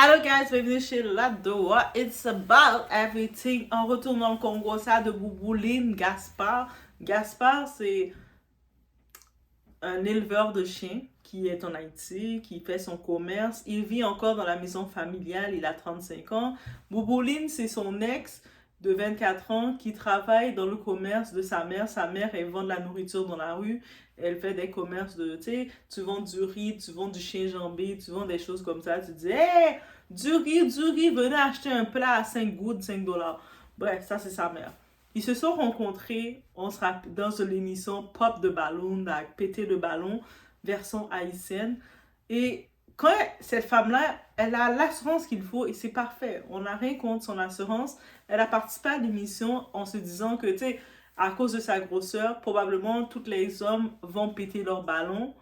Hello guys, bienvenue chez La Doa. It's about everything. En retournant au Congo, ça de Boubouline Gaspard. Gaspard, c'est un éleveur de chiens qui est en Haïti, qui fait son commerce. Il vit encore dans la maison familiale, il a 35 ans. Boubouline, c'est son ex de 24 ans qui travaille dans le commerce de sa mère. Sa mère, elle vend de la nourriture dans la rue. Elle fait des commerces de, tu sais, tu vends du riz, tu vends du chien jambé, tu vends des choses comme ça. Tu dis, hey, du riz, venez acheter un plat à 5 gouttes, 5 dollars. Bref, ça c'est sa mère. Ils se sont rencontrés dans l'émission Pop de ballon, avec péter le ballon, version haïtienne. Et quand cette femme-là, elle a l'assurance qu'il faut et c'est parfait. On n'a rien contre son assurance. Elle a participé à l'émission en se disant que, tu sais, à cause de sa grosseur, probablement tous les hommes vont péter leur ballon.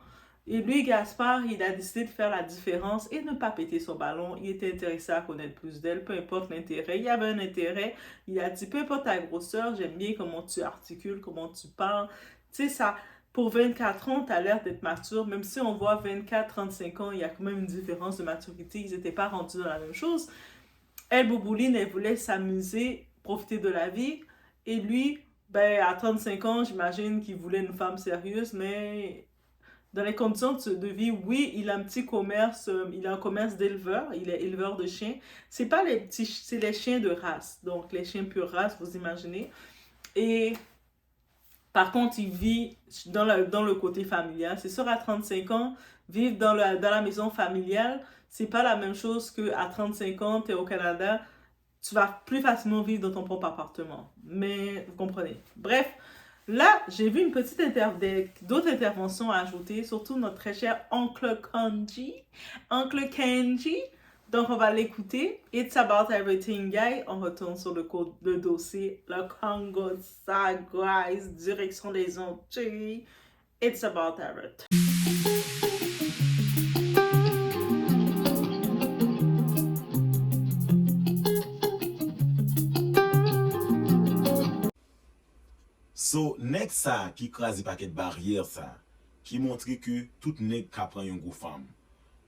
Et lui, Gaspard, il a décidé de faire la différence et ne pas péter son ballon. Il était intéressé à connaître plus d'elle, peu importe l'intérêt. Il y avait un intérêt. Il a dit, peu importe ta grosseur, j'aime bien comment tu articules, comment tu parles. Tu sais, ça, pour 24 ans, tu as l'air d'être mature. Même si on voit 24-35 ans, il y a quand même une différence de maturité. Ils n'étaient pas rendus dans la même chose. Elle, Boubouline, elle voulait s'amuser, profiter de la vie. Et lui, ben, à 35 ans, j'imagine qu'il voulait une femme sérieuse, mais dans les conditions de vie, oui, il a un petit commerce, il a un commerce d'éleveur, il est éleveur de chiens. C'est pas les petits, c'est les chiens de race, donc les chiens pure race, vous imaginez. Et par contre, il vit dans le côté familial. C'est sûr, à 35 ans, vivre dans la maison familiale, c'est pas la même chose qu'à 35 ans, tu es au Canada, tu vas plus facilement vivre dans ton propre appartement. Mais vous comprenez. Bref, là, j'ai vu d'autres interventions à ajouter, surtout notre très cher Oncle Kenji. Oncle Kenji. Donc, on va l'écouter. It's about everything, guys. On retourne sur le dossier. Le Congo, ça, guys. Direction des Antilles. It's about everything. So, nèg ça qui crase paquet de barrières ça, qui montre que tout nèg qui prend une gros femme.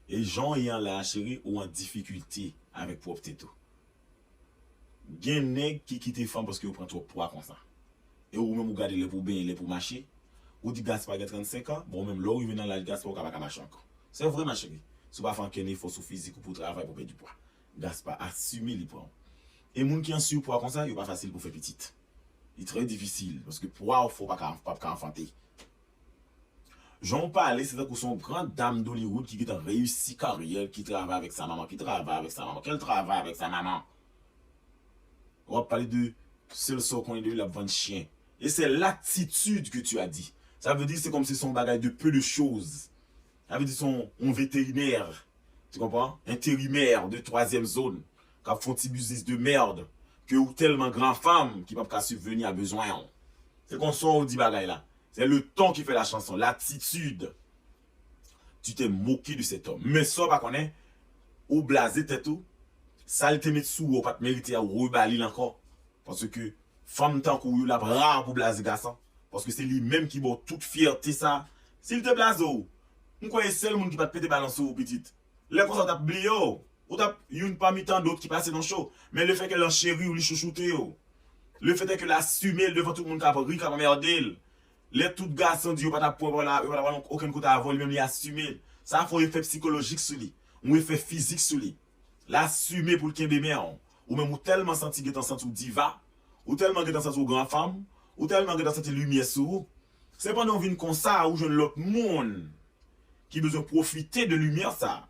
Et gens ayant la chérie ou en difficulté avec propreté tout. Gen nèg qui quitte femme parce que vous prend trop poids comme ça. Et ou même vous gardez les pour bien, les pour marcher. Ou dit Gaspard a 35 ans, bon même là où il vient dans l'âge Gaspard pas marcher encore. C'est vrai ma chérie. Si pas faire qu'un effort physique ou pour travailler pour perdre du poids. Gaspard assumer les poids. Et moun qui en surpoids comme ça, il pas facile pour faire petite. Il est très difficile parce que poids il faut pas enfanter. J'en parle, c'est que son grande dame d'Hollywood qui a réussi carrière, qui travaille avec sa maman, qu'elle travaille avec sa maman. On va parler de seul sort qu'on est de la vente chien. Et c'est l'attitude que tu as dit. Ça veut dire c'est comme si son bagage de peu de choses. Ça veut dire son un vétérinaire, tu comprends? Intérimaire de troisième zone, qui a fait un petit business de merde, que ou tellement grand femme qui ne peut pas subvenir à besoin. C'est qu'on sort dit bagage là. C'est le ton qui fait la chanson, l'attitude. Tu t'es moqué de cet homme. Mais ça, pas qu'on est, ou blasé tête tout, ça le te met sous, ou pas te mériter à rebalir encore. Parce que, femme tant qu'on la rare pour blaser garçon. Parce que c'est lui-même qui boit toute fierté ça. S'il te blase, on croit que c'est le monde qui va te péter balance ou petite. Là, quand ça t'a oublié, ou t'as une parmi tant d'autres qui passent dans le show. Mais le fait qu'elle en chérie ou lui chouchouter, le fait que l'assumer devant tout le monde qui a ri, qui a merdé. Les tout garçons disent pas aucun côté à avoir lui-même les assumer. Ça faut un effet psychologique sur lui, un effet physique sur lui. L'assumer pour le kembe meilleur. Ou même ou tellement senti que t'en senti diva, ou tellement que t'en senti grand femme, ou tellement que t'en senti lumière sur. C'est pas non vinn comme ça ou jeune l'autre monde qui besoin profiter de lumière ça,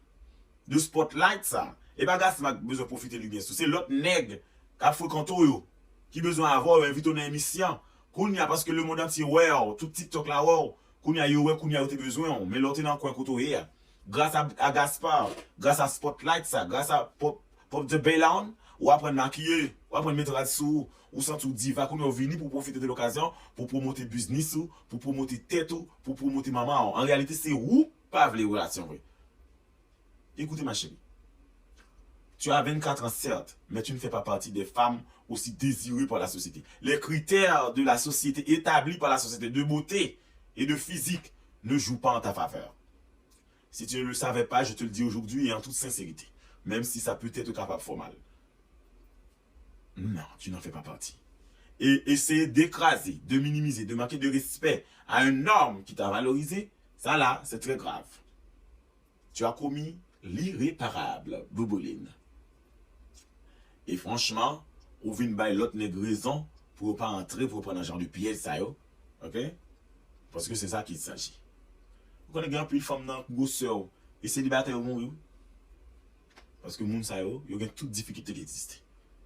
de spotlight ça. Et pas gars qui besoin profiter de lumière sur. C'est l'autre nègre qui a fréquenté yo qui besoin avoir invité une émission. Kounya parce que le monde entier ouais tout TikTok là ouais kounya yo ouais kounya yo besoin mais l'autre dans coin koto hier grâce à Gaspard grâce à Spotlight ça grâce à Pop de Bellon ou apprendre maquiller ou apprendre mettre là-dessous ou sans tout diva kounya venir pour profiter de l'occasion pour promouvoir business ou pour promouvoir tête ou pour promouvoir maman en réalité c'est où pas les relations vrai. Écoutez ma chérie, tu as 24 ans certes mais tu ne fais pas partie des femmes aussi désiré par la société. Les critères de la société établis par la société de beauté et de physique ne jouent pas en ta faveur. Si tu ne le savais pas, je te le dis aujourd'hui et en toute sincérité. même si ça peut être capable de faire mal. Non, tu n'en fais pas partie. Et essayer d'écraser, de minimiser, de manquer de respect à un homme qui t'a valorisé, ça là, c'est très grave. Tu as commis l'irréparable, Bouboline. Et franchement, on vient de l'autre nègre raison pour ne pas entrer, pour prendre un genre de piège, ça yo. Ok? Parce que c'est ça qu'il s'agit. Vous connaissez un peu de femmes dans le sœur et célibataire au monde. Parce que moun sa yo, il y a toutes difficultés qui existent.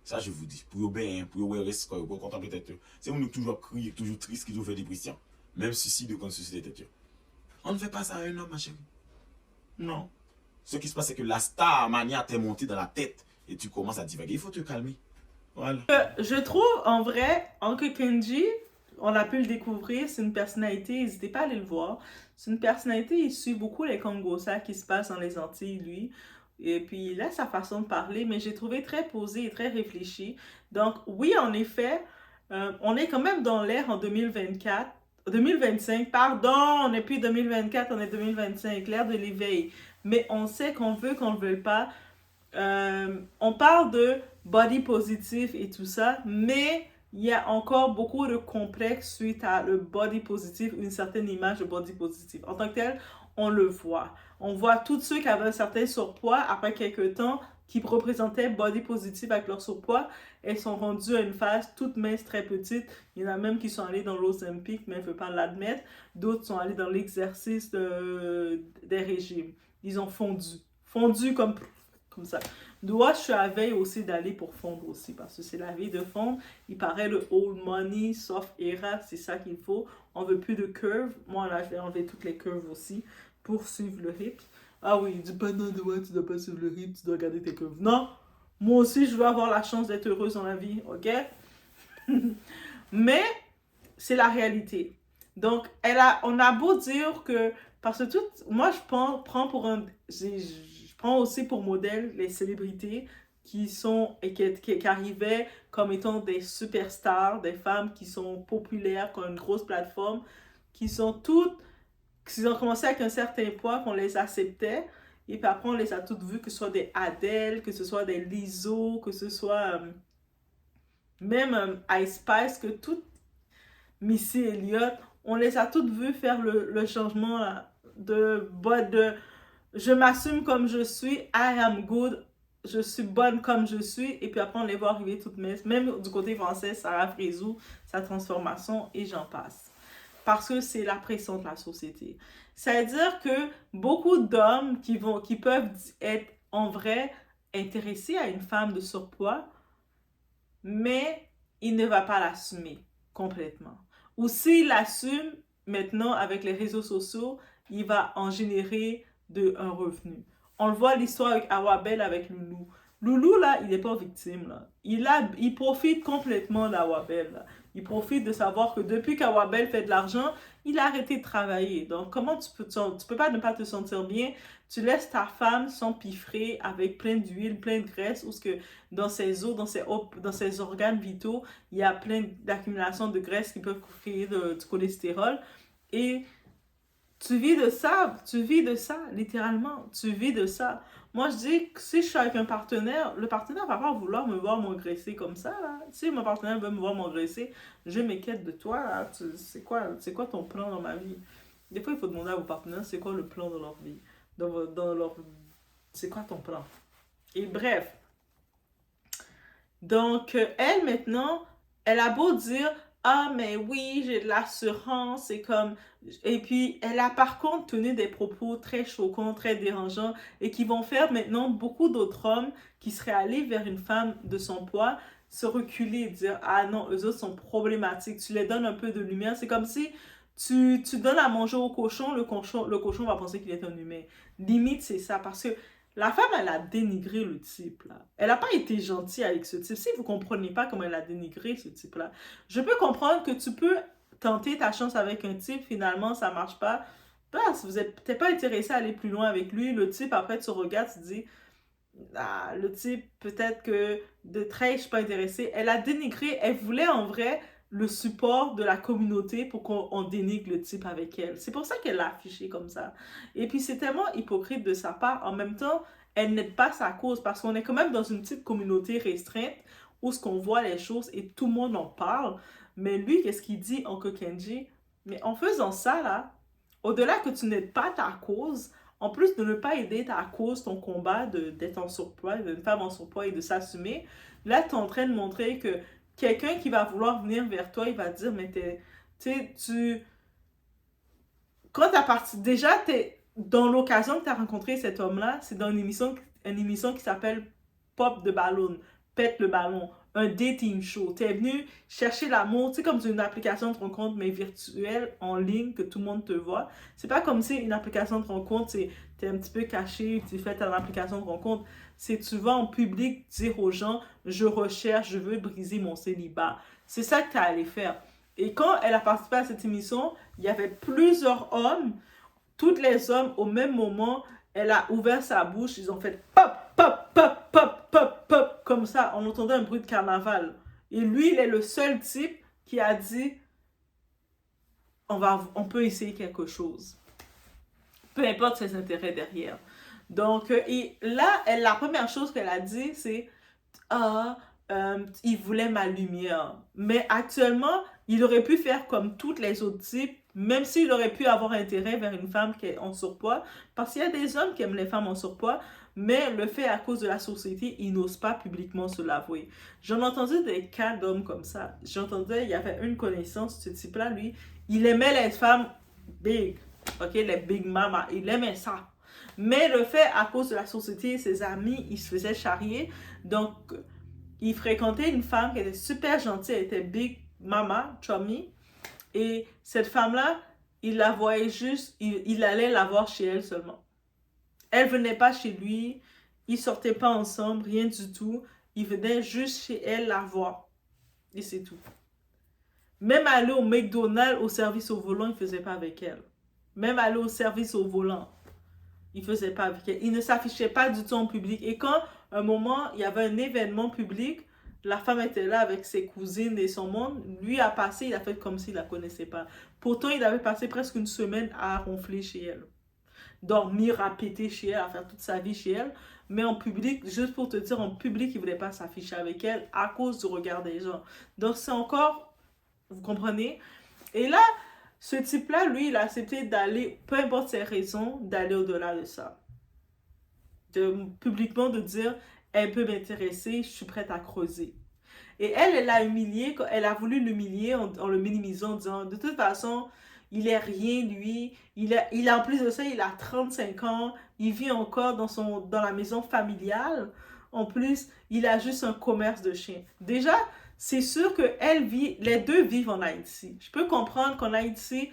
Ça, je vous dis. Pour vous bien, pour vous rester, pour contempler tête. C'est vous toujours crier, toujours triste, qui toujours fait dépression. Même si de société tête. On ne fait pas ça à un homme, ma chérie. Non. Ce qui se passe, c'est que la star mania t'est montée dans la tête et tu commences à divaguer. Il faut te calmer. Voilà. Je trouve, en vrai, Uncle Kenji, on a pu le découvrir, c'est une personnalité, n'hésitez pas à aller le voir. C'est une personnalité, il suit beaucoup les Congosa qui se passent dans les Antilles, lui. Et puis, il a sa façon de parler, mais j'ai trouvé très posé et très réfléchi. Donc, oui, en effet, on est quand même dans l'ère en 2024. 2025, pardon, on n'est plus 2024, on est 2025, l'ère de l'éveil. Mais on sait qu'on veut, qu'on ne veut pas. On parle de body positif et tout ça, mais il y a encore beaucoup de complexes suite à le body positif, une certaine image de body positif. En tant que tel, on le voit. On voit tous ceux qui avaient un certain surpoids, après quelques temps, qui représentaient body positif avec leur surpoids, elles sont rendues à une phase toute mince, très petite. Il y en a même qui sont allés dans l'Ozempic, mais ne veulent pas l'admettre. D'autres sont allés dans l'exercice des régimes. Ils ont fondu comme ça. Moi, je suis à veille aussi d'aller pour fondre aussi, parce que c'est la vie de fondre. Il paraît le old money, soft era, c'est ça qu'il faut. On veut plus de curves. Moi, là, je vais enlever toutes les curves aussi pour suivre le rythme. Ah oui, dis pas non, tu dois pas suivre le rythme, tu dois garder tes curves. Non, moi aussi, je veux avoir la chance d'être heureuse dans la vie, ok? Mais, c'est la réalité. Donc, on a beau dire que, parce que moi, je prends pour un... Je prends aussi pour modèle les célébrités qui arrivaient comme étant des superstars, des femmes qui sont populaires, qui ont une grosse plateforme, qui ont commencé avec un certain poids, qu'on les acceptait, et puis après on les a toutes vues, que ce soit des Adele, que ce soit des Lizzo, que ce soit même Ice Spice, que toutes Missy Elliott, on les a toutes vues faire le changement là, de je m'assume comme je suis, I am good, je suis bonne comme je suis, et puis après on les voit arriver toutes minces. Même du côté français, Sarah Frézou, sa transformation, et j'en passe. Parce que c'est la pression de la société. C'est-à-dire que beaucoup d'hommes qui peuvent être en vrai intéressés à une femme de surpoids, mais il ne va pas l'assumer complètement. Ou s'il l'assume, maintenant avec les réseaux sociaux, il va en générer un revenu. On le voit l'histoire avec Awabel, avec Loulou. Loulou, là, il n'est pas victime, là. Il profite complètement d'Awabel, là. Il profite de savoir que depuis qu'Awabel fait de l'argent, il a arrêté de travailler. Donc, comment tu peux pas ne pas te sentir bien? Tu laisses ta femme s'empiffrer avec plein d'huile, plein de graisse, ou ce que dans ses os, dans ses organes vitaux, il y a plein d'accumulations de graisse qui peuvent créer du cholestérol. Et tu vis de ça, littéralement. Tu vis de ça. Moi, je dis que si je suis avec un partenaire, le partenaire va pas vouloir me voir m'engraisser comme ça, là. Si mon partenaire veut me voir m'engraisser, je m'inquiète de toi, là. C'est quoi ton plan dans ma vie? Des fois, il faut demander à vos partenaires, c'est quoi le plan dans leur vie? C'est quoi ton plan? Et bref. Donc, elle, maintenant, elle a beau dire... Ah, mais oui, j'ai de l'assurance, c'est comme... Et puis, elle a par contre tenu des propos très choquants, très dérangeants, et qui vont faire maintenant beaucoup d'autres hommes qui seraient allés vers une femme de son poids, se reculer et dire, ah non, eux autres sont problématiques. Tu les donnes un peu de lumière. C'est comme si tu donnes à manger au cochon, le cochon va penser qu'il est un humain. Limite, c'est ça, parce que la femme, elle a dénigré le type, là. Elle n'a pas été gentille avec ce type. Si vous ne comprenez pas comment elle a dénigré ce type-là, je peux comprendre que tu peux tenter ta chance avec un type, finalement, ça ne marche pas. Parce que vous n'êtes peut-être pas intéressé à aller plus loin avec lui. Le type, après, tu regardes, tu te dis, ah, le type, peut-être que de trait, je ne suis pas intéressée. Elle a dénigré, elle voulait en vrai le support de la communauté pour qu'on dénigre le type avec elle. C'est pour ça qu'elle l'a affiché comme ça. Et puis, c'est tellement hypocrite de sa part. En même temps, elle n'aide pas sa cause parce qu'on est quand même dans une petite communauté restreinte où ce qu'on voit les choses et tout le monde en parle. Mais lui, qu'est-ce qu'il dit, Uncle Kenji? Mais en faisant ça, là, au-delà que tu n'aides pas ta cause, en plus de ne pas aider ta cause, ton combat d'être en surpoids, d'une femme en surpoids et de s'assumer, là, tu es en train de montrer que quelqu'un qui va vouloir venir vers toi, il va te dire, mais tu sais, quand tu as parti, déjà, dans l'occasion que tu as rencontré cet homme-là, c'est dans une émission qui s'appelle Pop de Ballon, Pète le ballon, un dating show. Tu es venu chercher l'amour, tu sais, comme une application de rencontre, mais virtuelle, en ligne, que tout le monde te voit. C'est pas comme si une application de rencontre, tu es un petit peu caché, tu fais ton application de rencontre. C'est tu vas en public dire aux gens, je recherche, je veux briser mon célibat. C'est ça que tu as allé faire. Et quand elle a participé à cette émission, il y avait plusieurs hommes, tous les hommes au même moment, elle a ouvert sa bouche, ils ont fait pop, pop, pop, pop, pop, pop, comme ça, on entendait un bruit de carnaval. Et lui, il est le seul type qui a dit, on peut essayer quelque chose. Peu importe ses intérêts derrière. Donc, et là, la première chose qu'elle a dit, c'est, il voulait ma lumière. Mais actuellement, il aurait pu faire comme tous les autres types, même s'il aurait pu avoir intérêt vers une femme qui est en surpoids, parce qu'il y a des hommes qui aiment les femmes en surpoids, mais le fait à cause de la société, ils n'osent pas publiquement se l'avouer. J'en ai entendu des cas d'hommes comme ça. J'entendais, il y avait une connaissance, ce type-là, lui, il aimait les femmes big, ok, les big mama, il aimait ça. Mais le fait, à cause de la société, ses amis, ils se faisaient charrier, donc il fréquentait une femme qui était super gentille, elle était big mama, chummy. Et cette femme-là, il la voyait juste, il allait la voir chez elle seulement. Elle venait pas chez lui, ils sortaient pas ensemble, rien du tout. Il venait juste chez elle la voir. Et c'est tout. Même aller au McDonald's, au service au volant, il faisait pas avec elle. Même aller au service au volant, il faisait pas avec elle. Il ne s'affichait pas du tout en public. Et quand, un moment, il y avait un événement public, la femme était là avec ses cousines et son monde. Lui a passé, il a fait comme s'il la connaissait pas. Pourtant, il avait passé presque une semaine à ronfler chez elle. Dormir, à péter chez elle, à faire toute sa vie chez elle. Mais en public, juste pour te dire, en public, il voulait pas s'afficher avec elle à cause du regard des gens. Donc, c'est encore, vous comprenez? Et là, ce type-là, lui, il a accepté d'aller, peu importe ses raisons, d'aller au-delà de ça. Publiquement de dire, elle peut m'intéresser, je suis prête à creuser. Et elle l'a humilié, elle a voulu l'humilier en le minimisant, en disant, de toute façon, il est rien, lui. Il a, en plus de ça, il a 35 ans. Il vit encore dans la maison familiale. En plus, il a juste un commerce de chiens. Déjà, c'est sûr que les deux vivent en Haïti. Je peux comprendre qu'en Haïti,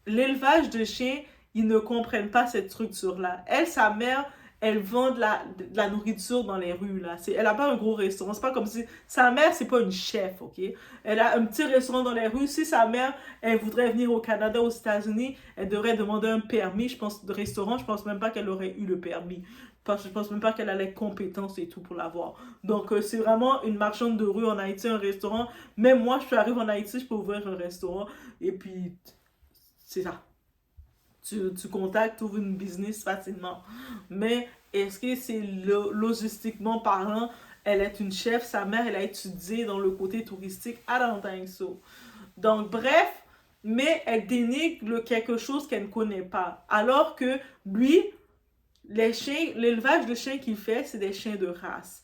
l'élevage de chiens, ils ne comprennent pas cette structure-là. Elle, sa mère, elle vend de la nourriture dans les rues, là. Elle n'a pas un gros restaurant. C'est pas comme si... Sa mère, c'est pas une chef, ok? Elle a un petit restaurant dans les rues. Si sa mère, elle voudrait venir au Canada, aux États-Unis, elle devrait demander un permis, je pense, de restaurant. Je pense même pas qu'elle aurait eu le permis. Parce que je pense même pas qu'elle a les compétences et tout pour l'avoir. Donc, c'est vraiment une marchande de rue en Haïti, un restaurant. Même moi, je arrive en Haïti, je peux ouvrir un restaurant. Et puis, c'est ça. Tu contactes, tu ouvres une business facilement. Mais est-ce que c'est logistiquement parlant, elle est une chef, sa mère, elle a étudié dans le côté touristique? I don't think so. Donc, bref, mais elle dénigre quelque chose qu'elle ne connaît pas. Alors que lui, les chiens, l'élevage de chiens qu'il fait, c'est des chiens de race.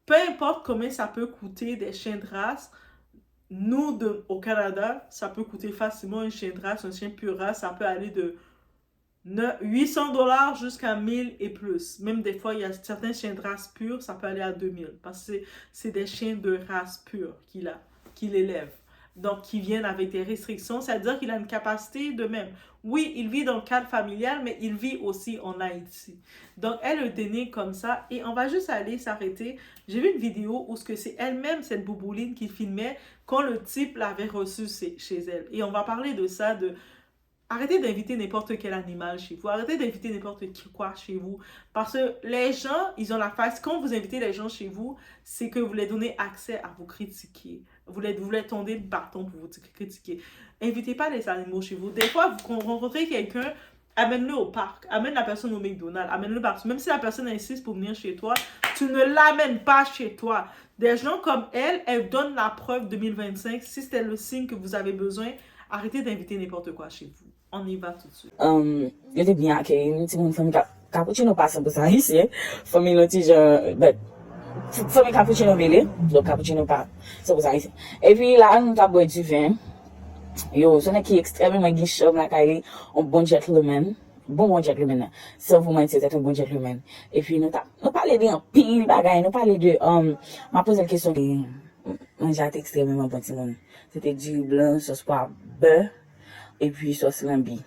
Peu importe combien ça peut coûter des chiens de race, nous, au Canada, ça peut coûter facilement un chien de race, un chien pure race, ça peut aller de 800 $ jusqu'à 1000 et plus. Même des fois, il y a certains chiens de race pure, ça peut aller à 2000. Parce que c'est des chiens de race pure qu'il élève. Donc, qui viennent avec des restrictions. C'est-à-dire qu'il a une capacité de même. Oui, il vit dans le cadre familial, mais il vit aussi en Haïti. Donc, elle le dénigre comme ça. Et on va juste aller s'arrêter. J'ai vu une vidéo où c'est elle-même, cette boubouline, qui filmait quand le type l'avait reçue chez elle. Et on va parler de ça, arrêtez d'inviter n'importe quel animal chez vous. Arrêtez d'inviter n'importe quoi chez vous. Parce que les gens, ils ont la face. Quand vous invitez les gens chez vous, c'est que vous les donnez accès à vous critiquer. Vous les tendez le bâton pour vous critiquer. Invitez pas les animaux chez vous. Des fois, vous rencontrez quelqu'un, amène-le au parc, amène la personne au McDonald's, amène-le partout. Même si la personne insiste pour venir chez toi, tu ne l'amènes pas chez toi. Des gens comme elle donne la preuve 2025. Si c'était le signe que vous avez besoin, arrêtez d'inviter n'importe quoi chez vous. On y va tout de suite. Yo te bien accueilli, nous ti moun fami cappuccino pas 100% ici, fami nou ti jan, but fami cappuccino bele, donc cappuccino pas 100% ici. Et puis là, nous t'a boire du vin. Yo, son qui extrêmement guicheur la Kylie, un bon gentleman. Bon gentleman. Sans vous mentir, c'est un bon gentleman. Et puis nous parlé de un pile bagay, nous parlé de m'a posé la question de manger extrêmement bon petit monde. C'était du blanc, sauce poivre, beurre et puis sauce lambi.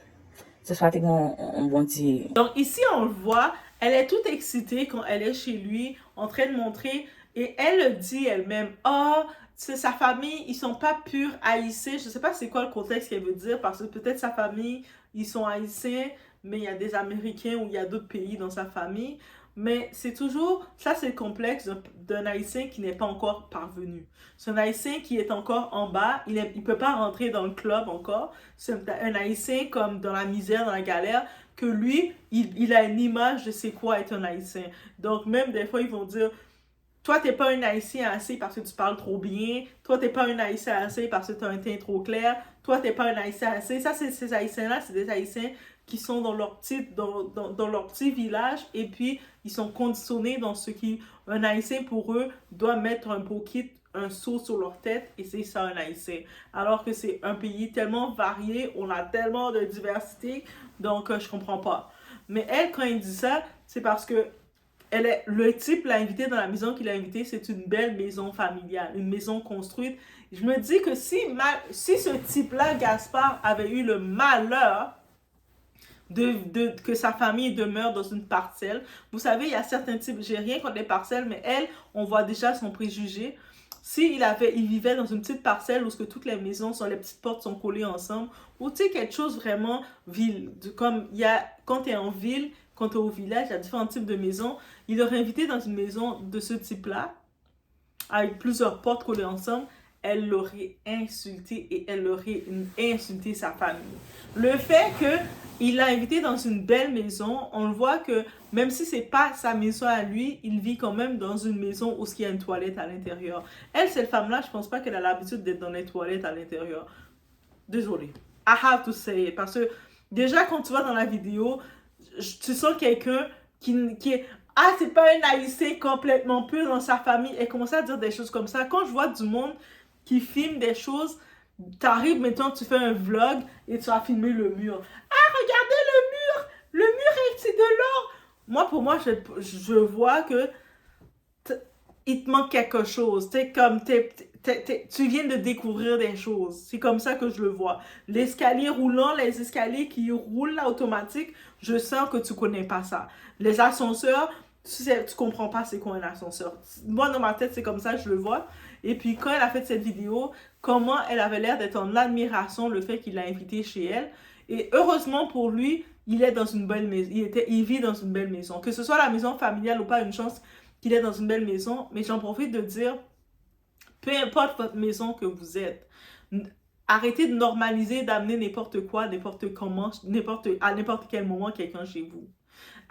Ce soit un bon petit. Donc ici on le voit, elle est toute excitée quand elle est chez lui, en train de montrer, et elle le dit elle-même. Oh, c'est sa famille, ils sont pas purs haïtiens. Je sais pas c'est quoi le contexte qu'elle veut dire, parce que peut-être sa famille, ils sont haïtiens, mais il y a des Américains ou il y a d'autres pays dans sa famille. Mais c'est toujours, ça c'est le complexe d'un Haïtien qui n'est pas encore parvenu. C'est un Haïtien qui est encore en bas, il ne peut pas rentrer dans le club encore. C'est un Haïtien comme dans la misère, dans la galère, que lui, il a une image de c'est quoi être un Haïtien. Donc même des fois, ils vont dire, toi, t'es pas un Haïtien assez parce que tu parles trop bien. Toi, t'es pas un Haïtien assez parce que tu as un teint trop clair. Toi, t'es pas un Haïtien assez. Ça, ces Haïtiens-là, c'est des Haïtiens qui sont dans leur petit village et puis ils sont conditionnés dans ce qui... Un Haïtien, pour eux, doit mettre un bokit, un seau sur leur tête et c'est ça un Haïtien. Alors que c'est un pays tellement varié, on a tellement de diversité, donc je comprends pas. Mais elle, quand elle dit ça, c'est parce que le type l'a invité dans la maison qu'il a invité, c'est une belle maison familiale, une maison construite. Je me dis que si ce type-là, Gaspard, avait eu le malheur que sa famille demeure dans une parcelle. Vous savez, il y a certains types, j'ai rien contre les parcelles, mais elle, on voit déjà son préjugé. S'il vivait dans une petite parcelle où toutes les maisons, les petites portes sont collées ensemble, ou tu sais, quelque chose vraiment ville, comme quand tu es en ville, quand tu es au village, il y a différents types de maisons. Il l'aurait invité dans une maison de ce type-là, avec plusieurs portes collées ensemble. Elle l'aurait insulté et elle aurait insulté sa famille. Le fait qu'il l'a invité dans une belle maison, on le voit que même si c'est pas sa maison à lui, il vit quand même dans une maison où il y a une toilette à l'intérieur. Elle, cette femme-là, je pense pas qu'elle a l'habitude d'être dans les toilettes à l'intérieur. Désolée. I have to say it. Parce que déjà, quand tu vas dans la vidéo, tu sens quelqu'un qui est... Ah, c'est pas un Haïtien complètement pur dans sa famille. Elle commence à dire des choses comme ça. Quand je vois du monde qui filme des choses, t'arrives, maintenant tu fais un vlog et tu vas filmer le mur. Ah, regardez le mur, c'est de l'or. Moi, pour moi, je vois que il te manque quelque chose. Tu viens de découvrir des choses. C'est comme ça que je le vois. L'escalier roulant, les escaliers qui roulent là, automatique, je sens que tu connais pas ça. Les ascenseurs, tu comprends pas c'est quoi un ascenseur. Moi, dans ma tête, c'est comme ça, je le vois. Et puis, quand elle a fait cette vidéo, comment elle avait l'air d'être en admiration le fait qu'il l'a invité chez elle. Et heureusement pour lui, il est dans une belle maison. Il vit dans une belle maison. Que ce soit la maison familiale ou pas, une chance qu'il est dans une belle maison. Mais j'en profite de dire, peu importe votre maison que vous êtes, arrêtez de normaliser, d'amener n'importe quoi, n'importe comment, à n'importe quel moment quelqu'un chez vous.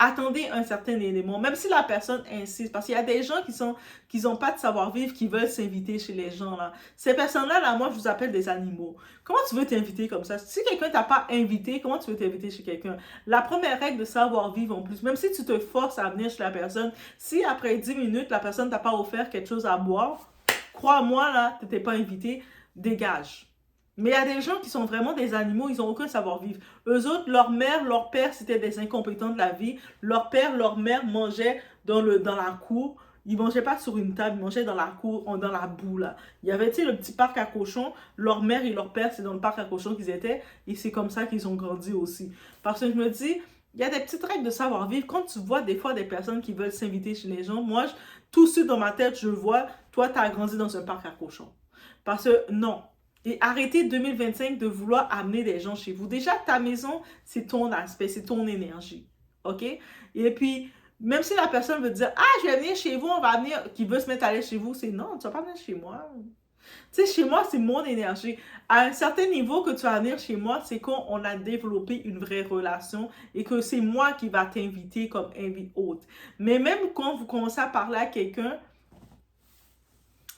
Attendez un certain élément, même si la personne insiste, parce qu'il y a des gens qui n'ont pas de savoir-vivre, qui veulent s'inviter chez les gens, là. Ces personnes-là, là, moi, je vous appelle des animaux. Comment tu veux t'inviter comme ça? Si quelqu'un t'a pas invité, comment tu veux t'inviter chez quelqu'un? La première règle de savoir-vivre, en plus, même si tu te forces à venir chez la personne, si après 10 minutes, la personne t'a pas offert quelque chose à boire, crois-moi, là, tu n'étais pas invité, dégage. Mais il y a des gens qui sont vraiment des animaux, ils n'ont aucun savoir-vivre. Eux autres, leur mère, leur père, c'était des incompétents de la vie. Leur père, leur mère mangeaient dans la cour. Ils ne mangeaient pas sur une table, ils mangeaient dans la cour, dans la boue, là. Il y avait, tu sais, le petit parc à cochons. Leur mère et leur père, c'est dans le parc à cochons qu'ils étaient. Et c'est comme ça qu'ils ont grandi aussi. Parce que je me dis, il y a des petites règles de savoir-vivre. Quand tu vois des fois des personnes qui veulent s'inviter chez les gens, moi, tout de suite dans ma tête, je vois, toi, tu as grandi dans un parc à cochons. Parce que, non. Et arrêtez 2025 de vouloir amener des gens chez vous. Déjà, ta maison, c'est ton aspect, c'est ton énergie. OK? Et puis, même si la personne veut dire, ah, je vais venir chez vous, on va venir, qui veut se mettre à l'aise chez vous, c'est non, tu vas pas venir chez moi. Tu sais, chez moi, c'est mon énergie. À un certain niveau que tu vas venir chez moi, c'est qu'on a développé une vraie relation et que c'est moi qui va t'inviter comme invite hôte. Mais même quand vous commencez à parler à quelqu'un,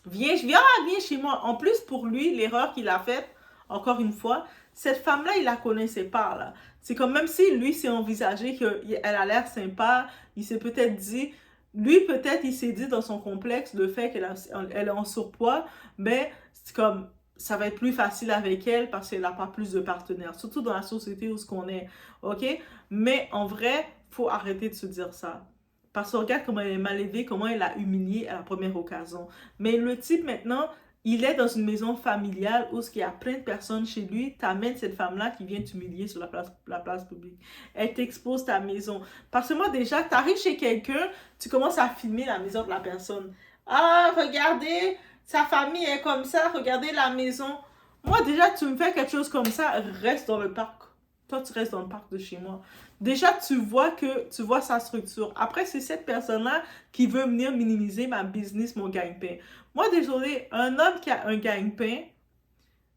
viens chez moi. En plus, pour lui, l'erreur qu'il a faite, encore une fois, cette femme-là, il la connaissait pas, là. C'est comme même si lui s'est envisagé qu'elle a l'air sympa, il s'est peut-être dit, lui peut-être il s'est dit dans son complexe le fait elle est en surpoids, mais c'est comme ça va être plus facile avec elle parce qu'elle n'a pas plus de partenaires, surtout dans la société où ce qu'on est, ok? Mais en vrai, faut arrêter de se dire ça. Parce que regarde comment elle est mal élevée, comment elle a humilié à la première occasion. Mais le type maintenant, il est dans une maison familiale où il y a plein de personnes chez lui. T'amènes cette femme-là qui vient t'humilier sur la place publique. Elle t'expose ta maison. Parce que moi déjà, t'arrives chez quelqu'un, tu commences à filmer la maison de la personne. Ah, regardez, sa famille est comme ça, regardez la maison. Moi déjà, tu me fais quelque chose comme ça, reste dans le parc. Toi, tu restes dans le parc de chez moi. Déjà, tu vois sa structure. Après, c'est cette personne-là qui veut venir minimiser ma business, mon gagne-pain. Moi, désolé, un homme qui a un gagne-pain,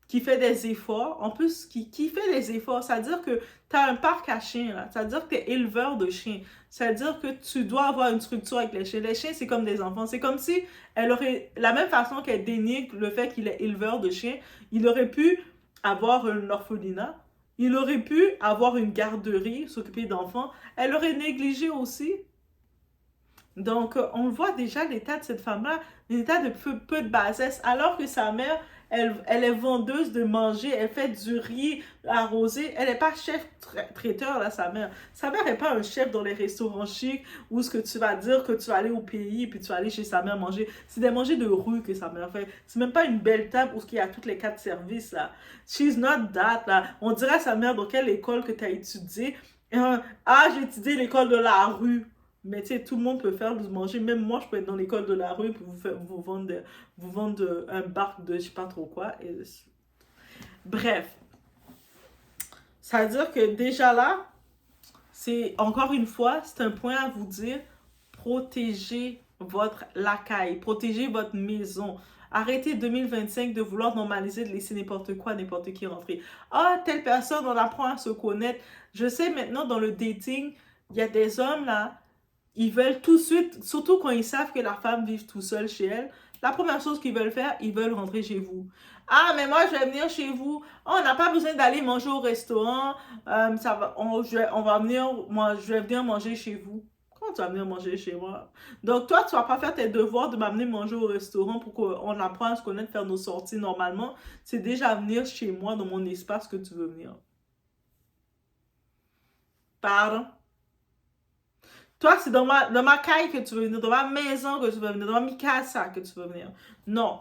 qui fait des efforts, en plus, qui fait des efforts, c'est-à-dire que tu as un parc à chiens, là. C'est-à-dire que tu es éleveur de chiens. C'est-à-dire que tu dois avoir une structure avec les chiens. Les chiens, c'est comme des enfants. C'est comme si elle aurait, la même façon qu'elle dénigre le fait qu'il est éleveur de chiens, il aurait pu avoir un orphelinat. Il aurait pu avoir une garderie, s'occuper d'enfants. Elle aurait négligé aussi. Donc, on voit déjà l'état de cette femme-là, l'état de peu de bassesse, alors que sa mère, elle est vendeuse de manger, elle fait du riz arrosé, elle n'est pas chef traiteur, là, sa mère. Sa mère n'est pas un chef dans les restaurants chics où ce que tu vas dire que tu vas aller au pays puis tu vas aller chez sa mère manger. C'est des manger de rue que sa mère fait. C'est même pas une belle table où il y a toutes les 4 services, là. She's not that, là. On dirait à sa mère dans quelle école que tu as étudié. Ah, j'ai étudié l'école de la rue. Mais tu sais, tout le monde peut faire du manger. Même moi, je peux être dans l'école de la rue pour vous vendre un barque de je sais pas trop quoi. Bref. Ça veut dire que déjà là, c'est encore une fois, c'est un point à vous dire, protégez votre lacaille, protégez votre maison. Arrêtez 2025 de vouloir normaliser, de laisser n'importe quoi, n'importe qui rentrer. Ah, telle personne, on apprend à se connaître. Je sais maintenant, dans le dating, il y a des hommes là, ils veulent tout de suite, surtout quand ils savent que la femme vit tout seul chez elle, la première chose qu'ils veulent faire, ils veulent rentrer chez vous. Ah, mais moi, je vais venir chez vous. Oh, on n'a pas besoin d'aller manger au restaurant. On va venir, moi, je vais venir manger chez vous. Comment tu vas venir manger chez moi? Donc, toi, tu vas pas faire tes devoirs de m'amener manger au restaurant pour qu'on apprenne à se connaître, faire nos sorties normalement. C'est déjà venir chez moi, dans mon espace, que tu veux venir. Pardon? Toi, c'est dans ma caille que tu veux venir, dans ma maison que tu veux venir, dans ma casa que tu veux venir. Non.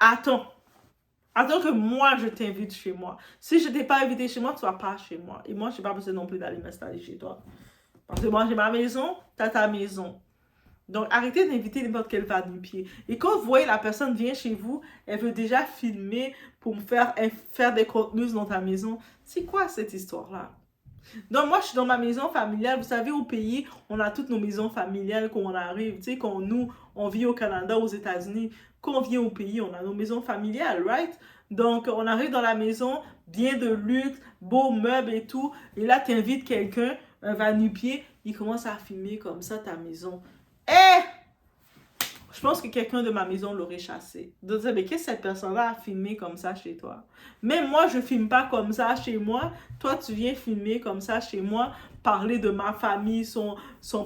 Attends. Attends que moi, je t'invite chez moi. Si je t'ai pas invité chez moi, tu vas pas chez moi. Et moi, je n'ai pas besoin non plus d'aller m'installer chez toi. Parce que moi, j'ai ma maison, tu as ta maison. Donc, arrêtez d'inviter n'importe quel va-nu-pied. Et quand vous voyez la personne vient chez vous, elle veut déjà filmer pour me faire des contenus dans ta maison. C'est quoi cette histoire-là? Donc, moi, je suis dans ma maison familiale. Vous savez, au pays, on a toutes nos maisons familiales quand on arrive. Tu sais, quand nous, on vit au Canada, aux États-Unis, quand on vient au pays, on a nos maisons familiales, right? Donc, on arrive dans la maison, bien de luxe, beaux meubles et tout. Et là, tu invites quelqu'un, un va-nu-pied, il commence à filmer comme ça ta maison. Je pense que quelqu'un de ma maison l'aurait chassé. De dire, mais qu'est-ce que cette personne-là a filmé comme ça chez toi? Même moi, je ne filme pas comme ça chez moi. Toi, tu viens filmer comme ça chez moi, parler de ma famille, sont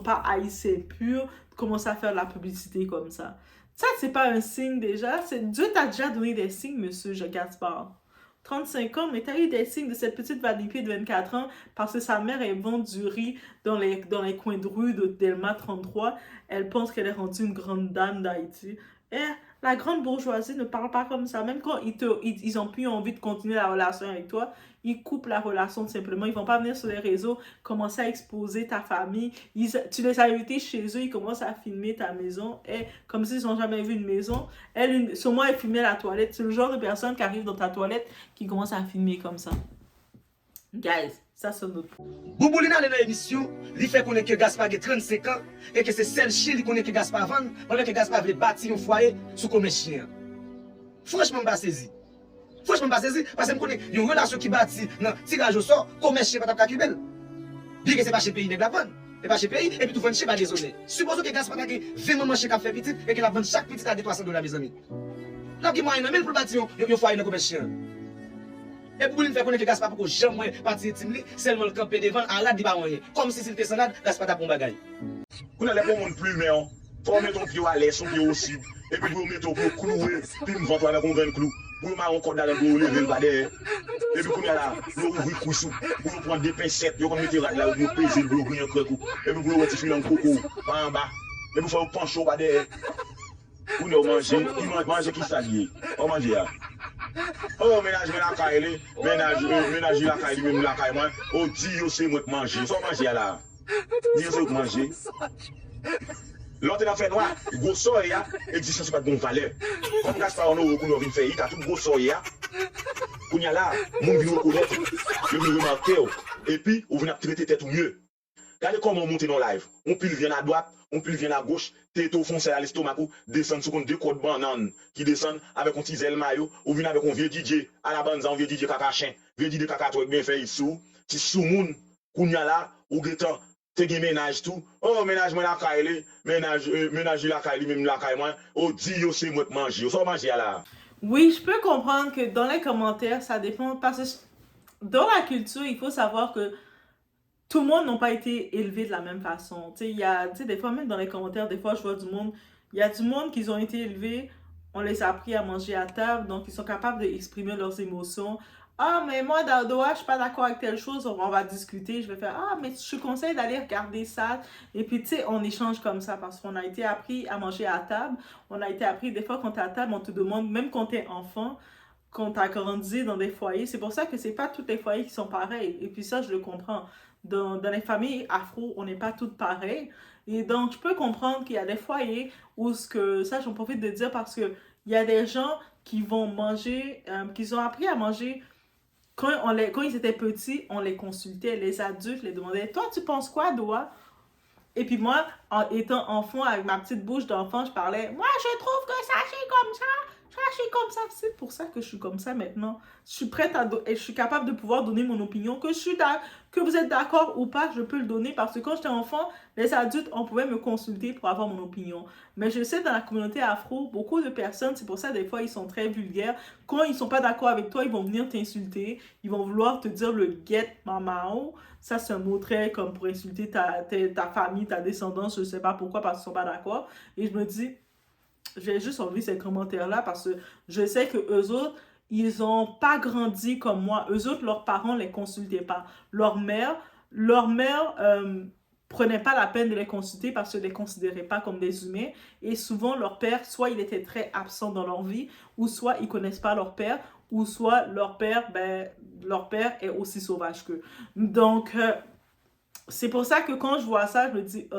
pas haïtiens purs, commencer à faire de la publicité comme ça. Ça, c'est pas un signe déjà. Dieu t'a déjà donné des signes, monsieur Gaspard. 35 ans, mais tu as eu des signes de cette petite validité de 24 ans parce que sa mère, elle vend du riz dans les coins de rue de Delma 33. Elle pense qu'elle est rendue une grande dame d'Haïti. Et la grande bourgeoisie ne parle pas comme ça. Même quand ils n'ont plus envie de continuer la relation avec toi, ils coupent la relation simplement. Ils ne vont pas venir sur les réseaux, commencer à exposer ta famille. Tu les as invités chez eux, ils commencent à filmer ta maison. Et comme s'ils n'ont jamais vu une maison. Sûrement, elle filmait la toilette. C'est le genre de personne qui arrive dans ta toilette qui commence à filmer comme ça. Guys, Ça, c'est notre point. Boubouline allait dans l'émission, il fait connaître que Gaspard a 35 ans et que c'est celle Chili connaît que Gaspard vend, pendant que Gaspard veut bâtir un foyer sous comme chien. Franchement, je ne sais pas. Franchement, je ne sais pas parce que je connais une relation qui bâtit dans tirage au sort, comme chien pas ta belle. Bien que c'est pas chez pays de la bonne. C'est pas chez pays et puis tout vend chez pas désolé. Supposons que Gaspard a 20 moments chez café petit et qu'il a vendu chaque petit à $300 mes amis. Là, il y a moyen pour bâtir un foyer comme chien. Et pour lui faire connaître que Gaspard pour jamais partir timli, seulement le camper devant à la diba moyen. Comme si c'était salade, Gaspard t'a bon bagay. Vous n'allez pas mon plus mais faut mettre ton pied à l'aise, son pied au sud. Et puis vous mettez pour clouer, puis vous vendre avec un grand clou. Pour marron code dans le dos, lever le bas derrière. Et puis vous là, vous ouvrez coussou, vous prenez des pincettes, vous mettez là, vous pesez le gros un creux. Et puis vous retifiez un coco en bas. Et vous faites un penchot bas derrière. Vous ne mangez, vous mangez qui s'allie. Vous mangez là. Oh, ménage la caille, ménage la caille, même la caille, moi. Oh, Dieu, c'est moi qui mange. Ça manger là. Dieu, c'est moi qui manger. L'autre a fait noir, gros soya, existence pas de bonne valeur. Comme Gaspard, on a vient faire, il a tout gros soya. Qu'on y a là, mon vient reconnaître, je vais remarquer. Et puis, on vient traiter tête ou mieux. Regardez comment on monte dans live. On pile vient à droite, on pile vient à gauche, tête au fond, c'est à l'estomac, descend sur deux côtes bananes qui descendent avec un petit zèle maillot, ou vient avec un vieux DJ, à la bande, un vieux DJ cacachin, vieux DJ cacato bien fait ici, petit sous-moun, qu'on y a là, ou guetant, te gen ménage tout. Oh, ménage moi la caille, ménage la caille, même la caille moi. Oh, Dieu, c'est moi qui mange. Vous manger là. Oui, je peux comprendre que dans les commentaires, ça dépend. Parce que dans la culture, il faut savoir que tout le monde n'a pas été élevé de la même façon. Tu sais, il y a, des fois, même dans les commentaires, des fois, je vois du monde. Il y a du monde qui ont été élevés, on les a appris à manger à table, donc ils sont capables d'exprimer leurs émotions. Ah, mais moi, Doha, je suis pas d'accord avec telle chose, on va discuter. Je vais faire, ah, mais je te conseille d'aller regarder ça. Et puis, tu sais, on échange comme ça parce qu'on a été appris à manger à table. On a été appris, des fois, quand tu es à table, on te demande, même quand tu es enfant, quand tu as grandi dans des foyers. C'est pour ça que c'est pas tous les foyers qui sont pareils. Et puis ça, je le comprends. Dans les familles afro, on n'est pas toutes pareilles. Et donc, je peux comprendre qu'il y a des foyers où ça, j'en profite de dire parce que il y a des gens qui vont manger, qui ont appris à manger. Quand ils étaient petits, on les consultait, les adultes les demandaient « Toi, tu penses quoi, Doha? » Et puis moi, en étant enfant, avec ma petite bouche d'enfant, je parlais « Moi, je trouve que ça, c'est comme ça, ça, c'est comme ça. » C'est pour ça que je suis comme ça maintenant. Je suis prête et je suis capable de pouvoir donner mon opinion. Que vous êtes d'accord ou pas, je peux le donner parce que quand j'étais enfant, les adultes, on pouvait me consulter pour avoir mon opinion. Mais je sais, dans la communauté afro, beaucoup de personnes, c'est pour ça des fois, ils sont très vulgaires. Quand ils sont pas d'accord avec toi, ils vont venir t'insulter. Ils vont vouloir te dire le get mamao. Ça, c'est un mot très comme pour insulter ta famille, ta descendance. Je sais pas pourquoi, parce qu'ils sont pas d'accord. Et je me dis, je vais juste enlever ces commentaires-là parce que je sais que eux autres, ils ont pas grandi comme moi. Eux autres, leurs parents les consultaient pas. Leur mère prenait pas la peine de les consulter parce qu'ils ne les considéraient pas comme des humains. Et souvent, leur père, soit il était très absent dans leur vie, ou soit ils connaissent pas leur père, ou soit leur père est aussi sauvage qu'eux. Donc, c'est pour ça que quand je vois ça, je me dis,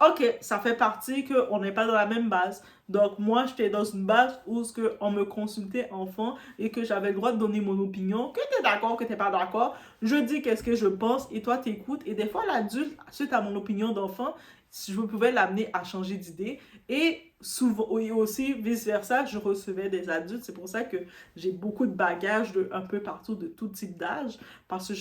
ok, ça fait partie qu'on n'est pas dans la même base. Donc, moi, j'étais dans une base où on me consultait enfant et que j'avais le droit de donner mon opinion. Que tu es d'accord, que tu n'es pas d'accord, je dis qu'est-ce que je pense et toi, tu écoutes. Et des fois, l'adulte, suite à mon opinion d'enfant, je pouvais l'amener à changer d'idée. Et souvent, et aussi, vice-versa, je recevais des adultes. C'est pour ça que j'ai beaucoup de bagages un peu partout, de tout type d'âge. Parce que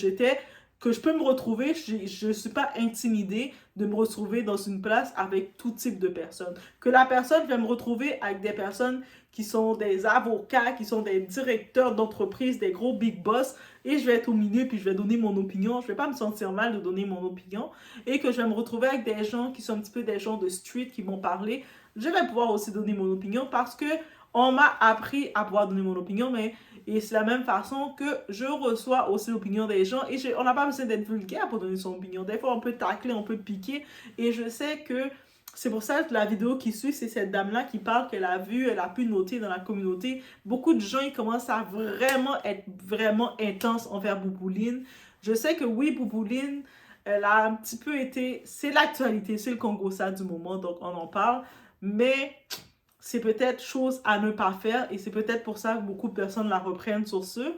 que je peux me retrouver, je ne suis pas intimidée de me retrouver dans une place avec tout type de personnes. Que la personne va me retrouver avec des personnes qui sont des avocats, qui sont des directeurs d'entreprise, des gros big boss, et je vais être au milieu puis je vais donner mon opinion. Je ne vais pas me sentir mal de donner mon opinion. Et que je vais me retrouver avec des gens qui sont un petit peu des gens de street qui vont parler. Je vais pouvoir aussi donner mon opinion parce que on m'a appris à pouvoir donner mon opinion, et c'est la même façon que je reçois aussi l'opinion des gens. Et on n'a pas besoin d'être vulgaire pour donner son opinion. Des fois, on peut tacler, on peut piquer. Et je sais que c'est pour ça que la vidéo qui suit, c'est cette dame-là qui parle qu'elle a vu, elle a pu noter dans la communauté. Beaucoup de gens, ils commencent à vraiment être vraiment intenses envers Boubouline. Je sais que oui, Boubouline, elle a un petit peu été... C'est l'actualité, c'est le Congo-ça du moment, donc on en parle. Mais... c'est peut-être chose à ne pas faire et c'est peut-être pour ça que beaucoup de personnes la reprennent sur ce.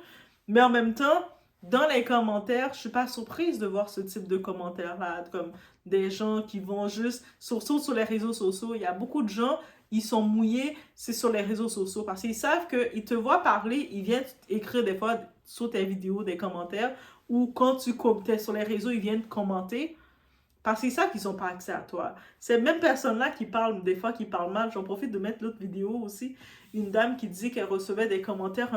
Mais en même temps, dans les commentaires, je suis pas surprise de voir ce type de commentaires-là, comme des gens qui vont juste, surtout sur les réseaux sociaux, il y a beaucoup de gens, ils sont mouillés, c'est sur les réseaux sociaux, parce qu'ils savent qu'ils te voient parler, ils viennent écrire des fois sur tes vidéos des commentaires, ou quand tu es sur les réseaux, ils viennent commenter, parce qu'ils savent qu'ils n'ont pas accès à toi. Ces mêmes personnes-là qui parlent, des fois, qui parlent mal, j'en profite de mettre l'autre vidéo aussi, une dame qui dit qu'elle recevait des commentaires,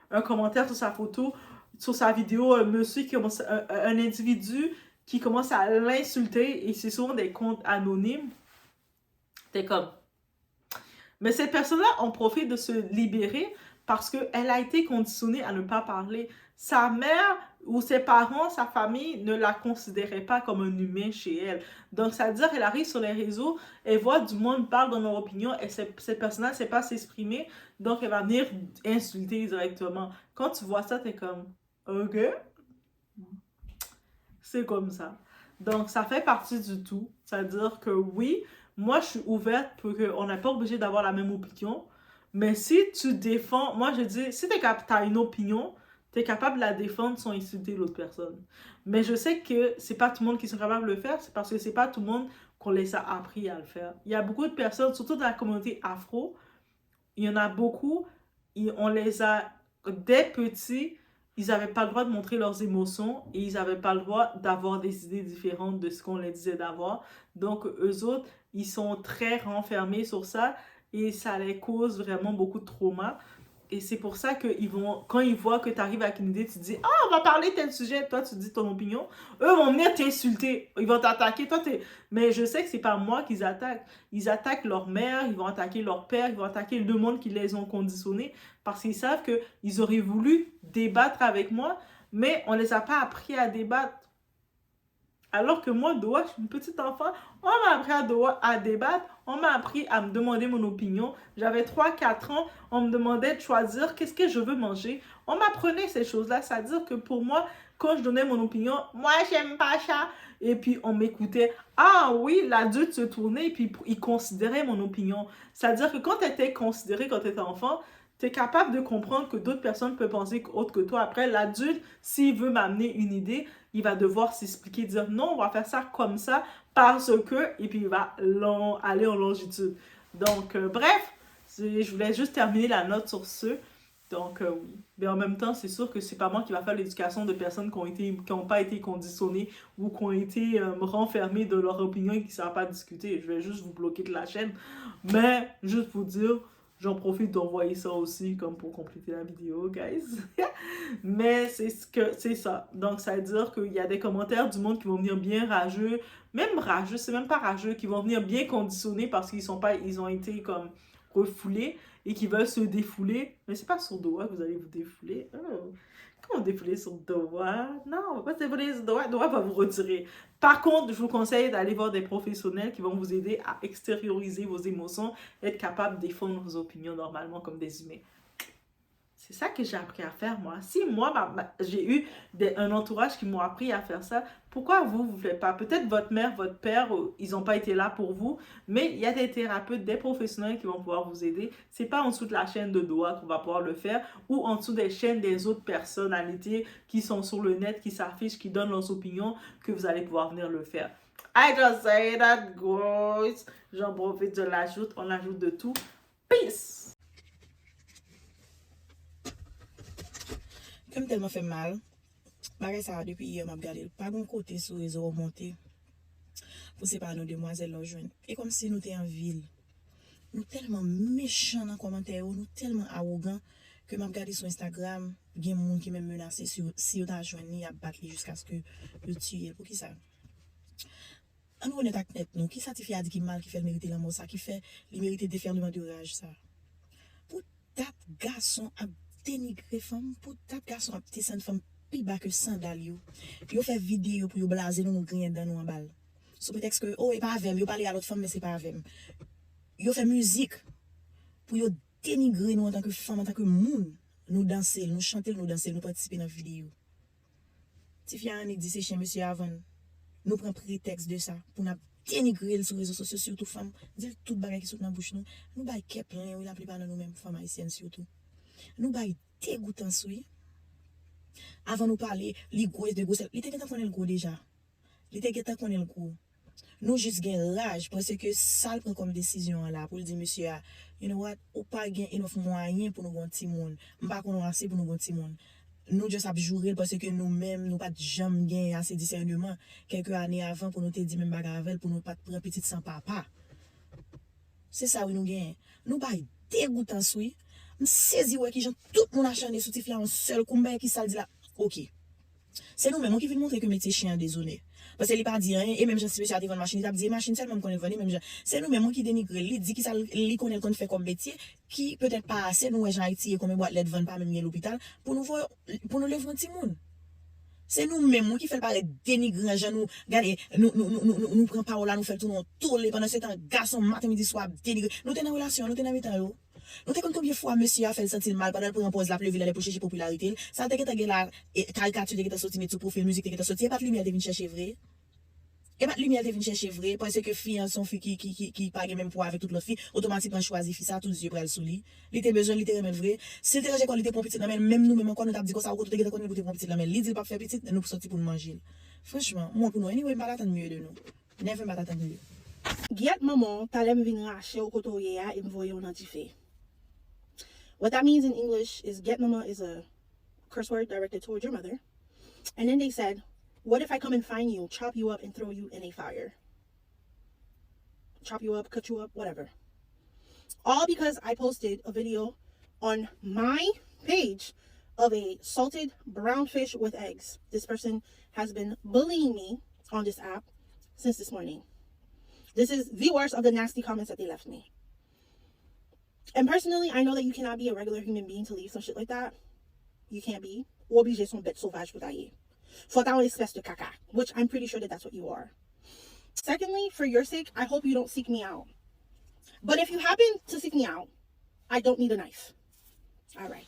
un commentaire sur sa photo, sur sa vidéo, un monsieur qui commence, un individu qui commence à l'insulter, et c'est souvent des comptes anonymes. T'es comme... Mais cette personne-là en profite de se libérer parce qu'elle a été conditionnée à ne pas parler. Sa mère ou ses parents, sa famille ne la considérait pas comme un humain chez elle. Donc, ça veut dire qu'elle arrive sur les réseaux, elle voit du monde parle dans leur opinion et cette personne-là ne sait pas s'exprimer. Donc, elle va venir insulter directement. Quand tu vois ça, t'es comme, ok, c'est comme ça. Donc, ça fait partie du tout. C'est-à-dire que oui, moi, je suis ouverte pour qu'on n'est pas obligé d'avoir la même opinion. Mais si tu défends, moi, je dis, si tu as une opinion, tu es capable de la défendre sans insulter l'autre personne. Mais je sais que c'est pas tout le monde qui sont capables de le faire, c'est parce que c'est pas tout le monde qu'on les a appris à le faire. Il y a beaucoup de personnes, surtout dans la communauté afro, il y en a beaucoup, on les a, dès petits, ils n'avaient pas le droit de montrer leurs émotions et ils n'avaient pas le droit d'avoir des idées différentes de ce qu'on les disait d'avoir. Donc, eux autres, ils sont très renfermés sur ça et ça les cause vraiment beaucoup de trauma. Et c'est pour ça que quand ils voient que tu arrives avec une idée, tu te dis, ah, on va parler de tel sujet, toi tu dis ton opinion. Eux vont venir t'insulter, ils vont t'attaquer. Mais je sais que c'est pas moi qu'ils attaquent. Ils attaquent leur mère, ils vont attaquer leur père, ils vont attaquer le monde qui les ont conditionnés parce qu'ils savent qu'ils auraient voulu débattre avec moi, mais on les a pas appris à débattre. Alors que moi, Doa, je suis une petite enfant, on m'a appris à débattre, on m'a appris à me demander mon opinion. J'avais 3-4 ans, on me demandait de choisir qu'est-ce que je veux manger. On m'apprenait ces choses-là, c'est-à-dire que pour moi, quand je donnais mon opinion, moi, j'aime pas ça. Et puis, on m'écoutait. Ah oui, l'adulte se tournait et puis il considérait mon opinion. C'est-à-dire que quand tu étais considéré quand tu étais enfant, tu es capable de comprendre que d'autres personnes peuvent penser autre que toi. Après, l'adulte, s'il veut m'amener une idée, il va devoir s'expliquer, dire non, on va faire ça comme ça, parce que, et puis il va aller en longitude. Donc, bref, je voulais juste terminer la note sur ce. Donc, oui. Mais en même temps, c'est sûr que c'est pas moi qui va faire l'éducation de personnes qui ont pas été conditionnées ou qui ont été renfermées de leur opinion et qui ne savent pas discuter. Je vais juste vous bloquer de la chaîne. Mais, juste pour dire, j'en profite d'envoyer ça aussi comme pour compléter la vidéo, guys. Mais c'est ça. Donc, ça veut dire qu'il y a des commentaires du monde qui vont venir bien rageux. Même rageux, c'est même pas rageux, qui vont venir bien conditionnés parce qu'ils ont été comme refoulés et qui veulent se défouler. Mais c'est pas sur Doha que vous allez vous défouler. Oh. Comment défouler sur Doha? Non, on va pas se défouler sur Doha. Doha va vous retirer. Par contre, je vous conseille d'aller voir des professionnels qui vont vous aider à extérioriser vos émotions, être capable de défendre vos opinions normalement comme des humains. C'est ça que j'ai appris à faire, moi. Si moi, j'ai eu un entourage qui m'ont appris à faire ça, pourquoi vous ne faites pas? Peut-être votre mère, votre père, ils n'ont pas été là pour vous, mais il y a des thérapeutes, des professionnels qui vont pouvoir vous aider. C'est pas en dessous de la chaîne de Doha qu'on va pouvoir le faire ou en dessous des chaînes des autres personnalités qui sont sur le net, qui s'affichent, qui donnent leurs opinions, que vous allez pouvoir venir le faire. I just say that, guys. J'en profite, je l'ajoute, on ajoute de tout. Peace! Comme tellement fait mal, bagay ça depuis hier m'a regardé pas bon côté sur les réseaux remonté pour séparer nos demoiselles leur joindre. Et comme si nous étions en ville. Nous tellement méchants dans les commentaires, nous tellement arrogants que m'a regardé sur Instagram, il y a des gens qui me menacent si on t'a joindre à battre jusqu'à ce que le tue. Pour qui ça? On nous honnête avec net nous qui certifie à dire qui mal qui fait le mériter la mort ça qui fait le mériter déferlement de rage ça. Pour tas garçon à dénigrer femme, pour tas garçon à descendre femme plus bas que sandal yo. Yo fait vidéo pour yo blaser nous grien dans nous en balle. Sous prétexte que oh et pas avec yo parler à l'autre femme mais c'est pas avec. Yo fait musique pour yo dénigrer nous en tant que femme, en tant que monde. Nous danser, nous chanter, nous danser, nous participer dans la vidéo. Si Fianik dit c'est chez monsieur avant, nous prenons prétexte de ça pour nous dénigrer sur les réseaux sociaux, surtout femmes, dire tout bagay qui saute dans la bouche nous bail plein, la plupart de nous mêmes femmes haïtiennes surtout. Nous bail dégoûtant souille. Avant nous parler, li gros de gros, li te geta connaît le gros déjà. Li te geta connaît le gros. Nous juste gain rage parce que ça prend comme décision là pour dire monsieur, you know what, ou pas gain enough moyen pour nous gon ti moun. M'pa konn assez pour nous gon ti moun. Nous juste ap jouer parce que nous-mêmes nous pas jamais gain assez discernement quelques années avant pour nous te dire même bagarre pour nous pas prendre petite sans papa. C'est ça oui nous gain. Nous pas dégoûtant soui. M'saisi ouais qui gens tout monde acharné sous tifla un seul combat qui ça dit là. OK. C'est nous-mêmes qui veut montrer que métier chien désolé. Parce que il pas dit rien et même je suis monsieur à devant machine, il a dit machine seulement connaît venir même c'est nous-mêmes qui dénigre, il dit qui ça il connaît qu'on fait comme métier qui peut-être pas assez nous en Haïti comme boîte lettre vendre pas même l'hôpital pour nous lever un petit monde. C'est nous-mêmes qui fait paraître dénigrant gens nous regardez nous prend parole là nous fait tout les pendant ce temps garçon matin midi soir dénigrer nous t'es en relation nous t'es en temps yo. Nous te compte combien de fois monsieur a fait le sentir mal pendant pour pause la pleuve là pour chercher popularité. Ça te que la caricature de que sorti sur profil musique que sorti et pas lumière de venir chercher vrai. Et pas lumière de venir chercher vrai parce que fille son fille qui pas même poids avec toute l'autre fille automatiquement choisi fille ça tous yeux pour elle sous lui. Il était besoin il était remettre vrai. Si te j'ai qualité pour petite la même nous même encore nous t'a dit que ça ou te connait pour petite la même il dit pas faire petite nous sortir pour manger. Franchement moi pour nous anyway pas attendre mieux de nous. Never pas attendre mieux. Get maman talem vin rache au kotoye a et m'voye on antife. What that means in English is get mama is a curse word directed towards your mother. And then they said, what if I come and find you, chop you up and throw you in a fire? Chop you up, cut you up, whatever. All because I posted a video on my page of a salted brown fish with eggs. This person has been bullying me on this app since this morning. This is the worst of the nasty comments that they left me. And personally, I know that you cannot be a regular human being to leave some shit like that. You can't be. Ou obligé son bête sauvage pour tailler. Faut avoir une espèce de caca, which I'm pretty sure that that's what you are. Secondly, for your sake, I hope you don't seek me out. But if you happen to seek me out, I don't need a knife. All right.